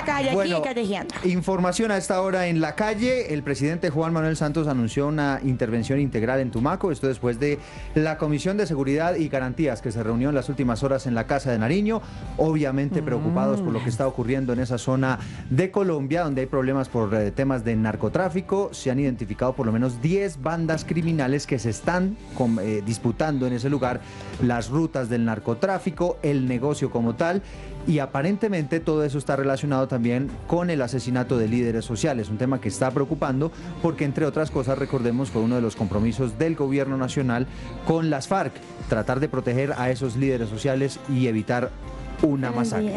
la calle, Bueno, aquí callejeando. información a esta hora en la calle. El presidente Juan Manuel Santos anunció una intervención integral en Tumaco. Esto después de la Comisión de Seguridad y Garantías que se reunió en las últimas horas en la Casa de Nariño. Obviamente preocupados por lo que está ocurriendo en esa zona de Colombia, donde hay problemas por temas de narcotráfico. Se han identificado por lo menos 10 bandas criminales que se están disputando en ese lugar las rutas del narcotráfico, el negocio como tal. Y aparentemente todo eso está relacionado también con el asesinato de líderes sociales, un tema que está preocupando porque, entre otras cosas, recordemos, fue uno de los compromisos del gobierno nacional con las FARC, tratar de proteger a esos líderes sociales y evitar una masacre.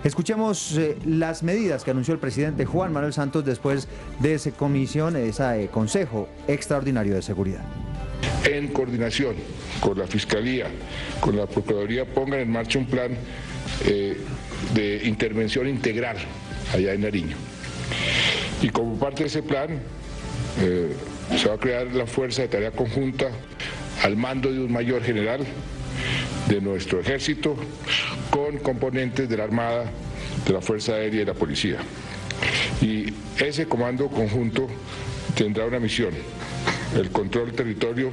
Escuchemos las medidas que anunció el presidente Juan Manuel Santos después de esa comisión, ese Consejo Extraordinario de Seguridad. En coordinación con la Fiscalía, con la Procuraduría, pongan en marcha un plan de intervención integral allá en Nariño. Y como parte de ese plan se va a crear la Fuerza de Tarea Conjunta al mando de un mayor general de nuestro ejército con componentes de la Armada, de la Fuerza Aérea y de la Policía. Y ese comando conjunto tendrá una misión: el control territorial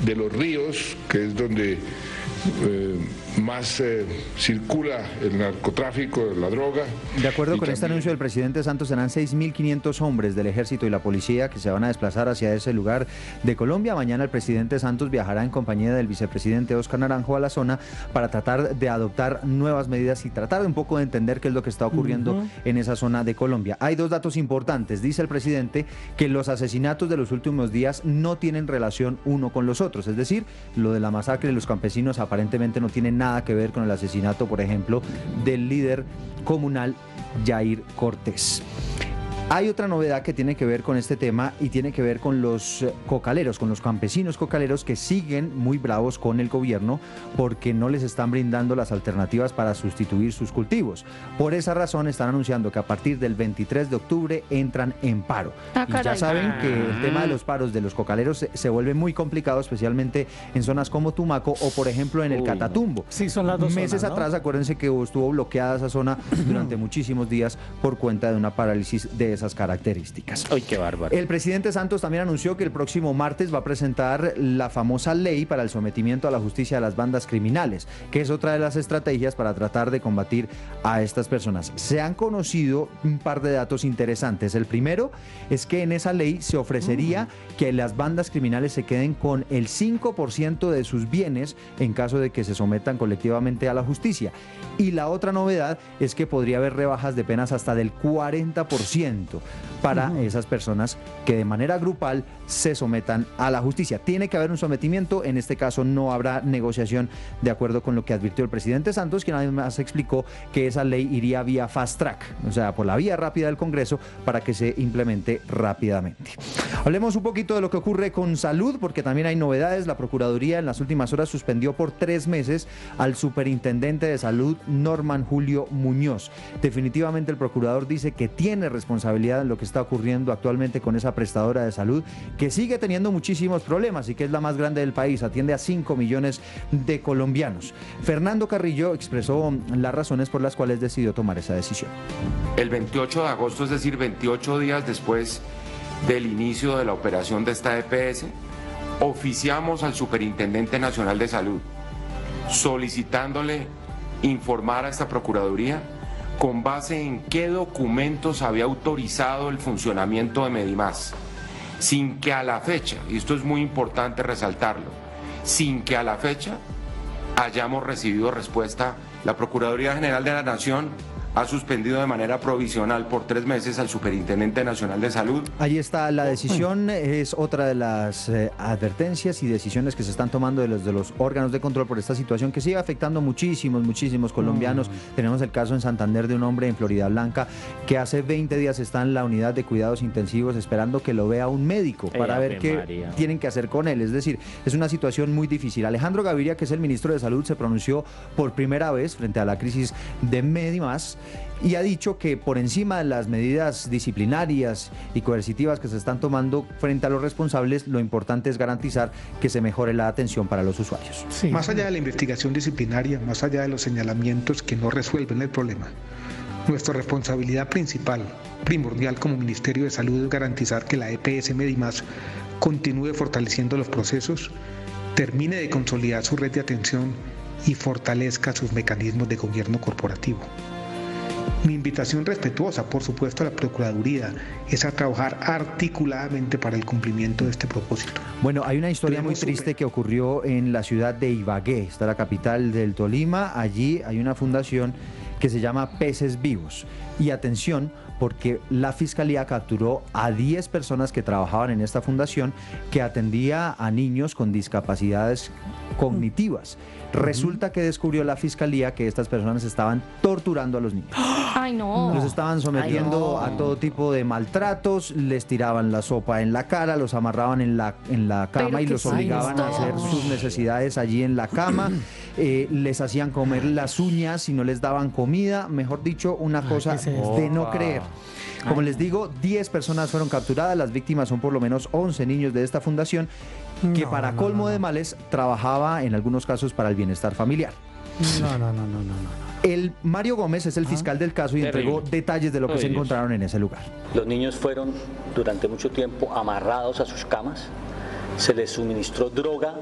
de los ríos, que es donde más circula el narcotráfico, la droga. De acuerdo con este anuncio del presidente Santos, serán 6.500 hombres del ejército y la policía que se van a desplazar hacia ese lugar de Colombia. Mañana el presidente Santos viajará en compañía del vicepresidente Óscar Naranjo a la zona para tratar de adoptar nuevas medidas y tratar de un poco de entender qué es lo que está ocurriendo en esa zona de Colombia. Hay dos datos importantes. Dice el presidente que los asesinatos de los últimos días no tienen relación uno con los otros. Es decir, lo de la masacre de los campesinos aparentemente no tiene nada que ver con el asesinato, por ejemplo, del líder comunal Yair Cortés. Hay otra novedad que tiene que ver con este tema y tiene que ver con los cocaleros, con los campesinos cocaleros que siguen muy bravos con el gobierno porque no les están brindando las alternativas para sustituir sus cultivos. Por esa razón están anunciando que a partir del 23 de octubre entran en paro. Y ya saben que el tema de los paros de los cocaleros se vuelve muy complicado, especialmente en zonas como Tumaco o, por ejemplo, en el Catatumbo. Sí, son las dos meses zonas, ¿no? atrás, acuérdense que estuvo bloqueada esa zona durante muchísimos días por cuenta de una parálisis de esas características. ¡Ay, qué bárbaro! El presidente Santos también anunció que el próximo martes va a presentar la famosa ley para el sometimiento a la justicia de las bandas criminales, que es otra de las estrategias para tratar de combatir a estas personas. Se han conocido un par de datos interesantes. El primero es que en esa ley se ofrecería que las bandas criminales se queden con el 5% de sus bienes en caso de que se sometan colectivamente a la justicia. Y la otra novedad es que podría haber rebajas de penas hasta del 40% para esas personas que de manera grupal se sometan a la justicia. Tiene que haber un sometimiento, en este caso no habrá negociación, de acuerdo con lo que advirtió el presidente Santos, quien además explicó que esa ley iría vía fast track, o sea, por la vía rápida del Congreso para que se implemente rápidamente. Hablemos un poquito de lo que ocurre con salud, porque también hay novedades. La Procuraduría en las últimas horas suspendió por 3 meses al superintendente de salud, Norman Julio Muñoz. Definitivamente el procurador dice que tiene responsabilidad en lo que está ocurriendo actualmente con esa prestadora de salud, que sigue teniendo muchísimos problemas y que es la más grande del país, atiende a 5 millones de colombianos. Fernando Carrillo expresó las razones por las cuales decidió tomar esa decisión. El 28 de agosto, es decir, 28 días después del inicio de la operación de esta EPS, oficiamos al Superintendente Nacional de Salud, solicitándole informar a esta Procuraduría con base en qué documentos había autorizado el funcionamiento de Medimás, sin que a la fecha, y esto es muy importante resaltarlo, sin que a la fecha hayamos recibido respuesta. La Procuraduría General de la Nación ha suspendido de manera provisional por 3 meses al Superintendente Nacional de Salud. Allí está la decisión, es otra de las advertencias y decisiones que se están tomando de los órganos de control por esta situación que sigue afectando muchísimos colombianos. Tenemos el caso en Santander de un hombre en Floridablanca que hace 20 días está en la unidad de cuidados intensivos esperando que lo vea un médico para ver qué tienen que hacer con él. Es decir, es una situación muy difícil. Alejandro Gaviria, que es el ministro de Salud, se pronunció por primera vez frente a la crisis de Medimás y ha dicho que por encima de las medidas disciplinarias y coercitivas que se están tomando frente a los responsables, lo importante es garantizar que se mejore la atención para los usuarios. Sí. Más allá de la investigación disciplinaria, más allá de los señalamientos que no resuelven el problema, Nuestra responsabilidad primordial como Ministerio de Salud es garantizar que la EPS Medimás continúe fortaleciendo los procesos, termine de consolidar su red de atención y fortalezca sus mecanismos de gobierno corporativo. Mi invitación respetuosa, por supuesto, a la Procuraduría es a trabajar articuladamente para el cumplimiento de este propósito. Bueno, hay una historia muy triste que ocurrió en la ciudad de Ibagué, está la capital del Tolima. Allí hay una fundación que se llama Peces Vivos. Y atención, porque la Fiscalía capturó a 10 personas que trabajaban en esta fundación que atendía a niños con discapacidades cognitivas. Resulta que descubrió la Fiscalía que estas personas estaban torturando a los niños. Ay, no. Los estaban sometiendo a todo tipo de maltratos, les tiraban la sopa en la cara, los amarraban en la cama y los obligaban a hacer sus necesidades allí en la cama. Les hacían comer las uñas y no les daban comida. Mejor dicho, una cosa de no creer. Como les digo, 10 personas fueron capturadas. Las víctimas son por lo menos 11 niños de esta fundación que para colmo de males trabajaba en algunos casos para el bienestar familiar. No. El Mario Gómez es el fiscal del caso y entregó detalles de lo que se encontraron en ese lugar. Los niños fueron durante mucho tiempo amarrados a sus camas, se les suministró droga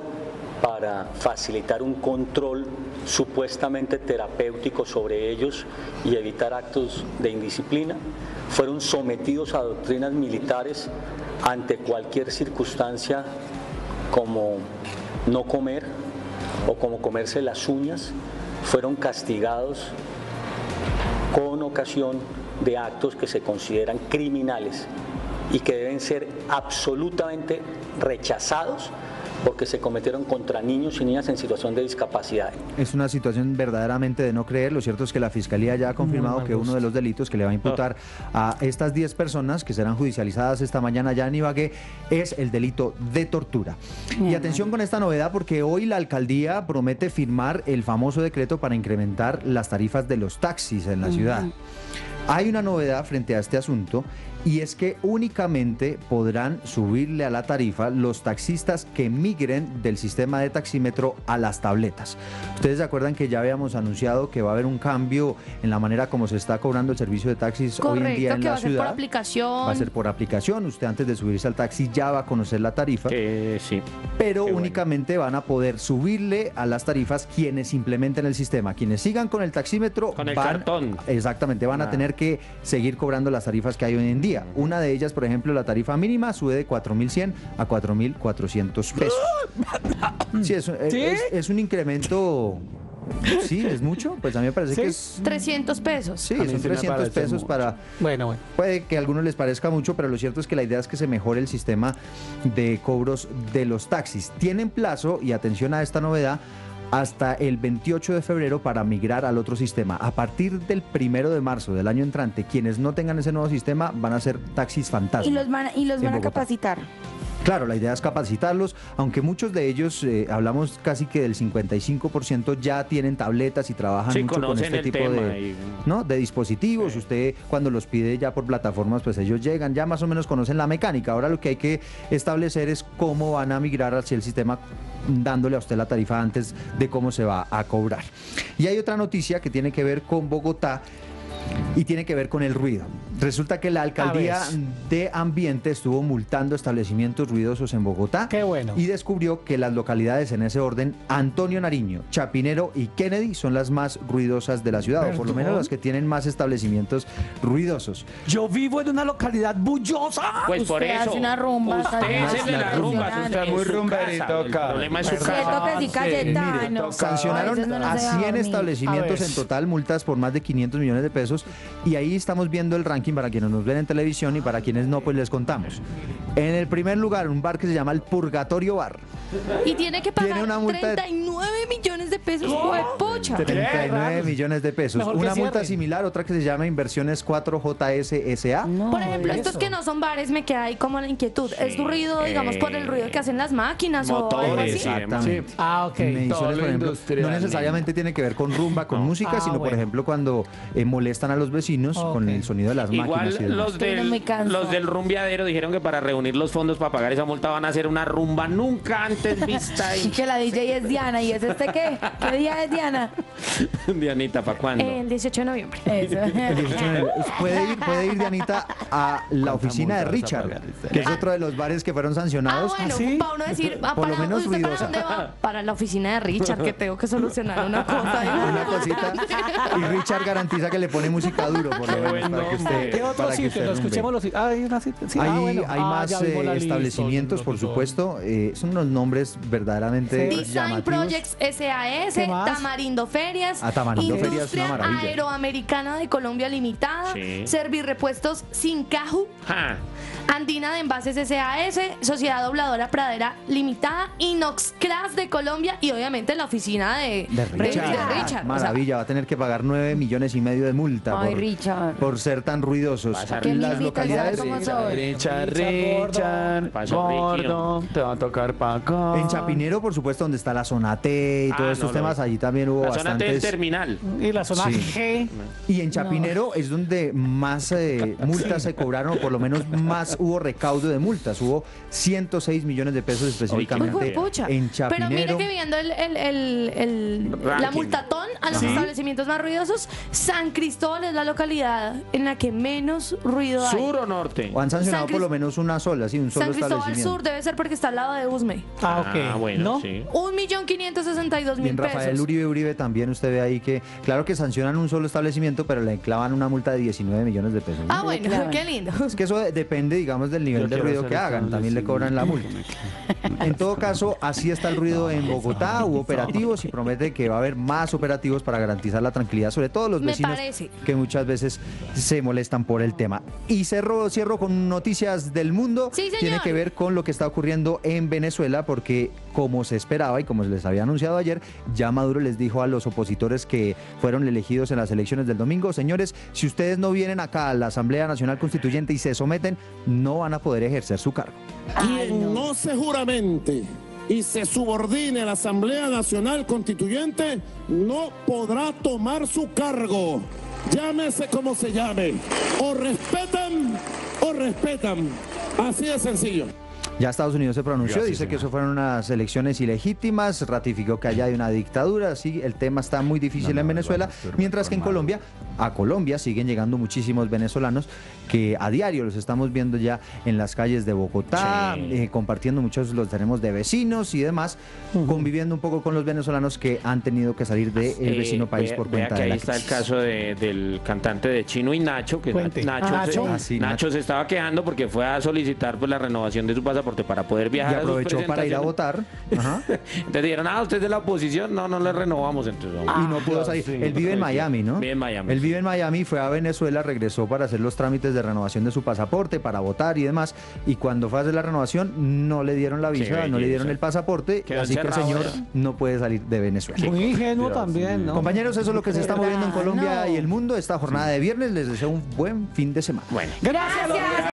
para facilitar un control supuestamente terapéutico sobre ellos y evitar actos de indisciplina. Fueron sometidos a doctrinas militares ante cualquier circunstancia como no comer o como comerse las uñas. Fueron castigados con ocasión de actos que se consideran criminales y que deben ser absolutamente rechazados porque se cometieron contra niños y niñas en situación de discapacidad. Es una situación verdaderamente de no creer. Lo cierto es que la Fiscalía ya ha confirmado que uno de los delitos que le va a imputar a estas 10 personas que serán judicializadas esta mañana ya en Ibagué es el delito de tortura. Y atención con esta novedad, porque hoy la alcaldía promete firmar el famoso decreto para incrementar las tarifas de los taxis en la ciudad. Hay una novedad frente a este asunto y es que únicamente podrán subirle a la tarifa los taxistas que migren del sistema de taxímetro a las tabletas. Ustedes se acuerdan que ya habíamos anunciado que va a haber un cambio en la manera como se está cobrando el servicio de taxis hoy en día en la ciudad. Correcto, que va a ser por aplicación. Va a ser por aplicación. Usted antes de subirse al taxi ya va a conocer la tarifa. Sí. Pero únicamente van a poder subirle a las tarifas quienes implementen el sistema. Quienes sigan con el taxímetro Con el cartón. Exactamente, van a tener que seguir cobrando las tarifas que hay hoy en día. Una de ellas, por ejemplo, la tarifa mínima sube de 4.100 a 4.400 pesos. Sí, es un incremento. Sí, es mucho. Pues a mí me parece que es 300 pesos. Sí, son 300 pesos para... Bueno. Puede que a algunos les parezca mucho, pero lo cierto es que la idea es que se mejore el sistema de cobros de los taxis. Tienen plazo, y atención a esta novedad, hasta el 28 de febrero para migrar al otro sistema. A partir del 1 de marzo del año entrante, quienes no tengan ese nuevo sistema van a ser taxis fantasma. Y los van a capacitar. Claro, la idea es capacitarlos, aunque muchos de ellos, hablamos casi que del 55%, ya tienen tabletas y trabajan mucho con este tipo de dispositivos. Usted cuando los pide ya por plataformas, pues ellos llegan, ya más o menos conocen la mecánica. Ahora lo que hay que establecer es cómo van a migrar hacia el sistema, dándole a usted la tarifa antes de cómo se va a cobrar. Y hay otra noticia que tiene que ver con Bogotá y tiene que ver con el ruido. Resulta que la alcaldía de Ambiente estuvo multando establecimientos ruidosos en Bogotá. Qué bueno. Y descubrió que las localidades en ese orden, Antonio Nariño, Chapinero y Kennedy, son las más ruidosas de la ciudad, o por lo menos las que tienen más establecimientos ruidosos. Yo vivo en una localidad bullosa. Pues por eso. Hace una rumba. Usted es el de la rumba. Usted es muy rumberito acá. El problema es su casa. Sancionaron a 100 establecimientos en total, multas por más de 500 millones de pesos. Y ahí estamos viendo el ranking para quienes nos ven en televisión, y para quienes no, pues les contamos. En el primer lugar, un bar que se llama el Purgatorio Bar. Y tiene que pagar una multa 39 millones de pesos. ¡Pocha! 39 millones de pesos. Una multa similar, otra que se llama Inversiones 4JS S.A. Por ejemplo, estos que no son bares, me queda ahí como la inquietud. ¿Es tu ruido, digamos, por el ruido que hacen las máquinas o algo así? Exactamente. Ok. Mediciones, por ejemplo, no necesariamente tiene que ver con rumba, con música, sino, por ejemplo, cuando molestan a los vecinos con el sonido de las máquinas. Igual los del rumbiadero dijeron que para reunir los fondos para pagar esa multa van a hacer una rumba nunca antes antes vista Y ahí. que la DJ es Diana. ¿Y es este qué? ¿Qué día es Diana? Dianita, ¿para cuándo? El 18 de noviembre. El 18 de enero. Puede ir, Dianita, a la oficina de Richard, que es otro de los bares que fueron sancionados. Bueno, para uno decir, Por lo menos ¿usted para ruidosa. dónde va? Para la oficina de Richard, que tengo que solucionar una cosa. Una cosita. Y Richard garantiza que le pone música duro, por lo menos, para que usted. ¿Qué otro para que sitio? usted Lo rumbe. escuchemos los hay una cita. Sí, Hay más ya vimos la lista, establecimientos, por supuesto. Son unos nombres verdaderamente Design llamativos. Projects SAS, ¿Qué más? Tamarindo Ferias, Tamarindo Ferias es una Industria maravilla. Aeroamericana de Colombia Limitada, Sí. Servirrepuestos Sincaju, Ja. Andina de Envases SAS, Sociedad Dobladora Pradera Limitada, Inoxcras de Colombia y obviamente la oficina de Richard. Maravilla, va a tener que pagar 9,5 millones de multa Ay, Richard. por ser tan ruidosos. ¿Qué me Las invitas? localidades ¿Sabes cómo soy? Richard, gordo, te va a tocar para acá. en Chapinero, por supuesto, donde está la zona T y todos estos no, temas, allí también hubo La zona T del bastantes. terminal. Y la zona Sí. G. Y en Chapinero es donde más multas se cobraron, o por lo menos más hubo recaudo de multas. Hubo 106 millones de pesos específicamente Uy, pucha. en Pero mire Chapinero. que viendo la Ranking. multatón a los establecimientos más ruidosos, San Cristóbal es la localidad en la que menos ruido hay. ¿Sur o norte? O han sancionado San por lo menos una sola, sí, un solo San Cristóbal establecimiento. Sur debe ser porque está al lado de Usme. Ah, ok. Ah, bueno, ¿No? sí. 1.562.000 Y en Rafael pesos. Uribe también usted ve ahí que, claro que sancionan un solo establecimiento, pero le clavan una multa de 19 millones de pesos. ¿no? Ah, bueno, qué lindo. Es que eso depende, digamos, del nivel Yo de quiero ruido ser que hagan. También le cobran la multa. En todo caso, así está el ruido en Bogotá. Hubo operativos y promete que va a haber más operativos para garantizar la tranquilidad, sobre todo los Me vecinos parece. que muchas veces se molestan por el tema. Y cierro con noticias del mundo. Sí, señor. Tiene que ver con lo que está ocurriendo en Venezuela, porque como se esperaba y como se les había anunciado ayer, ya Maduro les dijo a los opositores que fueron elegidos en las elecciones del domingo: señores, si ustedes no vienen acá a la Asamblea Nacional Constituyente y se someten, no van a poder ejercer su cargo. Quien no se juramente y se subordine a la Asamblea Nacional Constituyente no podrá tomar su cargo. Llámese como se llame. O respetan o respetan. Así de sencillo. Ya Estados Unidos se pronunció, dice que eso fueron unas elecciones ilegítimas, ratificó que allá hay una dictadura, sí, el tema está muy difícil en Venezuela, mientras que en Colombia, a Colombia siguen llegando muchísimos venezolanos que a diario los estamos viendo ya en las calles de Bogotá, compartiendo, muchos los tenemos de vecinos y demás, conviviendo un poco con los venezolanos que han tenido que salir del vecino país por Vea cuenta que de la ahí está el crisis. caso del cantante de Chino y Nacho, que Cuente. Nacho, Nacho. Nacho se estaba quejando porque fue a solicitar pues, la renovación de su pasaporte para poder viajar Y a sus aprovechó para ir a presentaciones. votar. Ajá. Entonces dijeron, usted es de la oposición, no le renovamos. Entonces, Y no pudo salir. Él vive en Miami, ¿no? Vive en Miami. Él vive en Miami, fue a Venezuela, regresó para hacer los trámites de renovación de su pasaporte, para votar y demás. Y cuando fue a hacer la renovación, no le dieron la visa, no le dieron belleza. el pasaporte. Quedó así que el encerrado señor allá. no puede salir de Venezuela. Muy ingenuo también, ¿no? Compañeros, eso es lo que se está moviendo en Colombia no. y el mundo esta jornada de viernes. Les deseo un buen fin de semana. Bueno. Gracias.